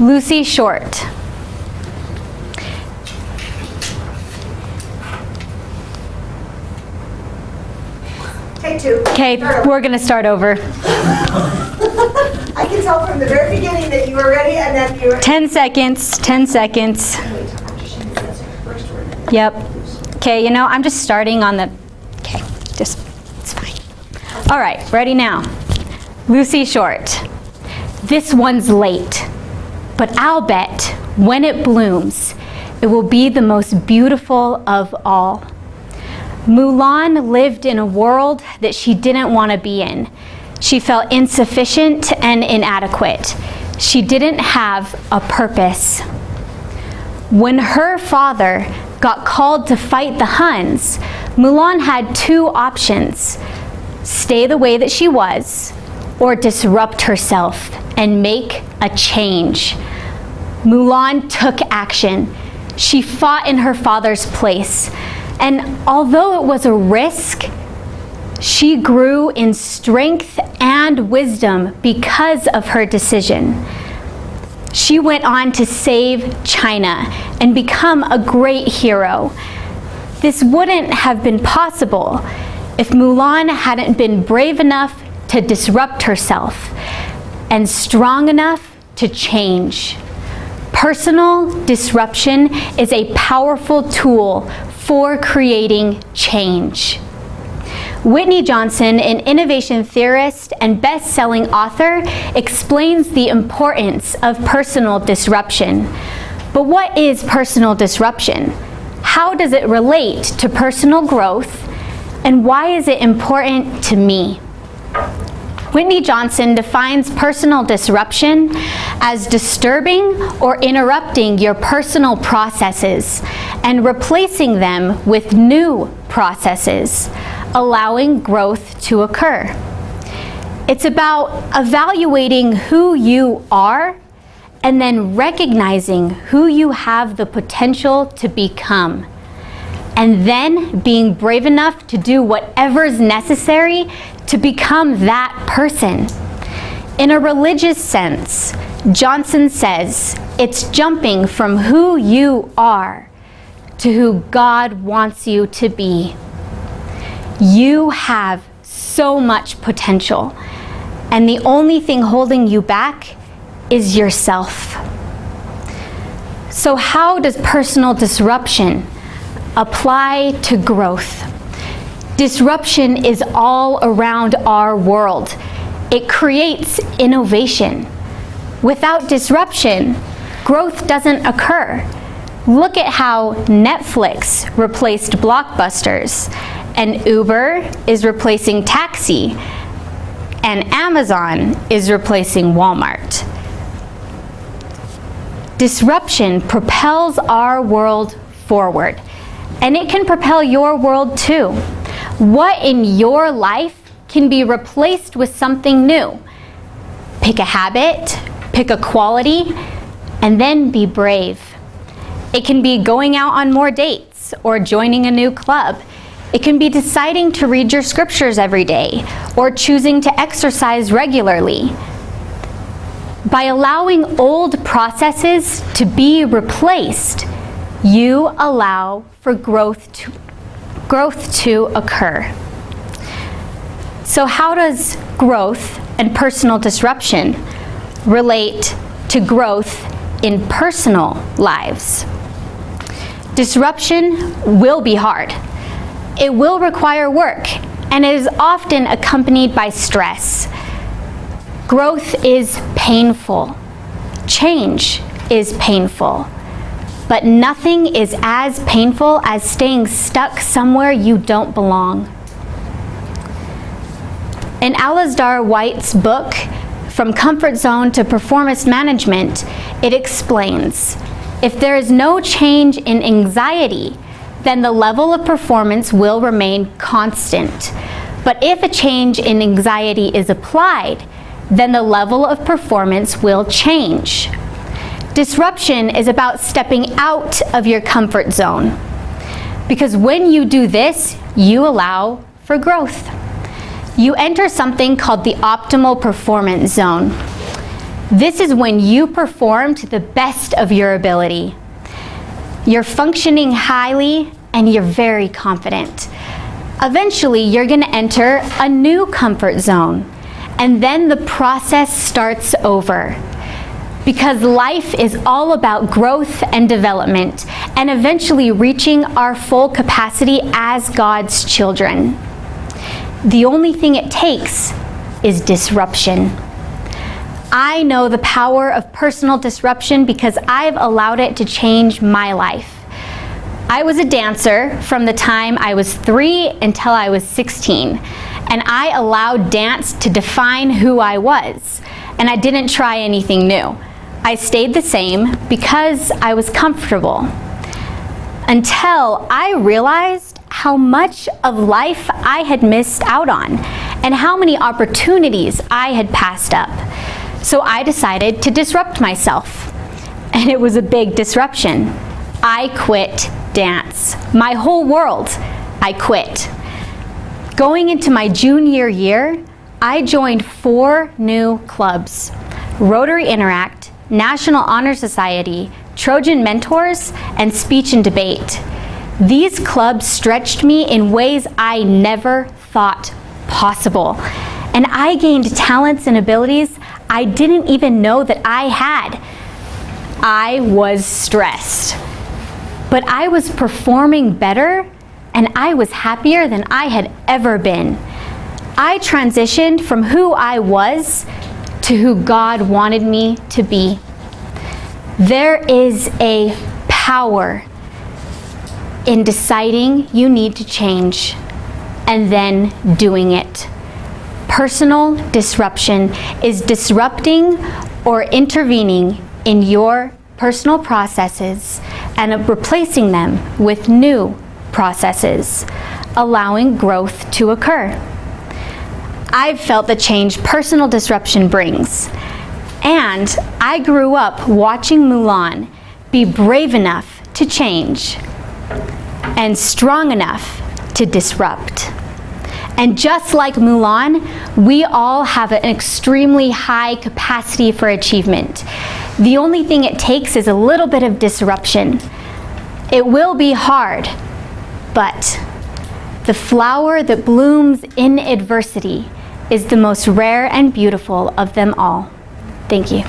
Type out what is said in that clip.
Lucy Short. Take two. Okay, we're going to start over. I can tell from the very beginning that you were ready and then you were... 10 seconds, 10 seconds. Yep. Okay, I'm just starting on the... Okay, it's fine. All right, ready now. Lucy Short. This one's late, but I'll bet when it blooms, it will be the most beautiful of all. Mulan lived in a world that she didn't want to be in. She felt insufficient and inadequate. She didn't have a purpose. When her father got called to fight the Huns, Mulan had two options: stay the way that she was, or disrupt herself and make a change. Mulan took action. She fought in her father's place. And although it was a risk, she grew in strength and wisdom because of her decision. She went on to save China and become a great hero. This wouldn't have been possible if Mulan hadn't been brave enough to disrupt herself and strong enough to change. Personal disruption is a powerful tool for creating change. Whitney Johnson, an innovation theorist and best-selling author, explains the importance of personal disruption. But what is personal disruption? How does it relate to personal growth? And why is it important to me? Whitney Johnson defines personal disruption as disturbing or interrupting your personal processes and replacing them with new processes, allowing growth to occur. It's about evaluating who you are and then recognizing who you have the potential to become, and then being brave enough to do whatever's necessary to become that person. In a religious sense, Johnson says it's jumping from who you are to who God wants you to be. You have so much potential, and the only thing holding you back is yourself. So how does personal disruption apply to growth? Disruption is all around our world. It creates innovation. Without disruption, growth doesn't occur. Look at how Netflix replaced Blockbusters, and Uber is replacing Taxi, and Amazon is replacing Walmart. Disruption propels our world forward, and it can propel your world too. What in your life can be replaced with something new? Pick a habit, pick a quality, and then be brave. It can be going out on more dates or joining a new club. It can be deciding to read your scriptures every day or choosing to exercise regularly. By allowing old processes to be replaced, you allow for growth to occur. So how does growth and personal disruption relate to growth in personal lives? Disruption will be hard. It will require work, and it is often accompanied by stress. Growth is painful. Change is painful. But nothing is as painful as staying stuck somewhere you don't belong. In Alasdair White's book, From Comfort Zone to Performance Management, it explains, if there is no change in anxiety, then the level of performance will remain constant. But if a change in anxiety is applied, then the level of performance will change. Disruption is about stepping out of your comfort zone. Because when you do this, you allow for growth. You enter something called the optimal performance zone. This is when you perform to the best of your ability. You're functioning highly and you're very confident. Eventually, you're going to enter a new comfort zone, and then the process starts over. Because life is all about growth and development, and eventually reaching our full capacity as God's children. The only thing it takes is disruption. I know the power of personal disruption because I've allowed it to change my life. I was a dancer from the time I was 3 until I was 16, and I allowed dance to define who I was, and I didn't try anything new. I stayed the same because I was comfortable, until I realized how much of life I had missed out on and how many opportunities I had passed up. So I decided to disrupt myself, and it was a big disruption. I quit dance. My whole world, I quit. Going into my junior year, I joined 4 new clubs: Rotary Interact, National Honor Society, Trojan Mentors, and Speech and Debate. These clubs stretched me in ways I never thought possible, and I gained talents and abilities I didn't even know that I had. I was stressed, but I was performing better, and I was happier than I had ever been. I transitioned from who I was to who God wanted me to be. There is a power in deciding you need to change and then doing it. Personal disruption is disrupting or intervening in your personal processes and replacing them with new processes, allowing growth to occur. I've felt the change personal disruption brings, and I grew up watching Mulan be brave enough to change and strong enough to disrupt. And just like Mulan, we all have an extremely high capacity for achievement. The only thing it takes is a little bit of disruption. It will be hard, but the flower that blooms in adversity is the most rare and beautiful of them all. Thank you.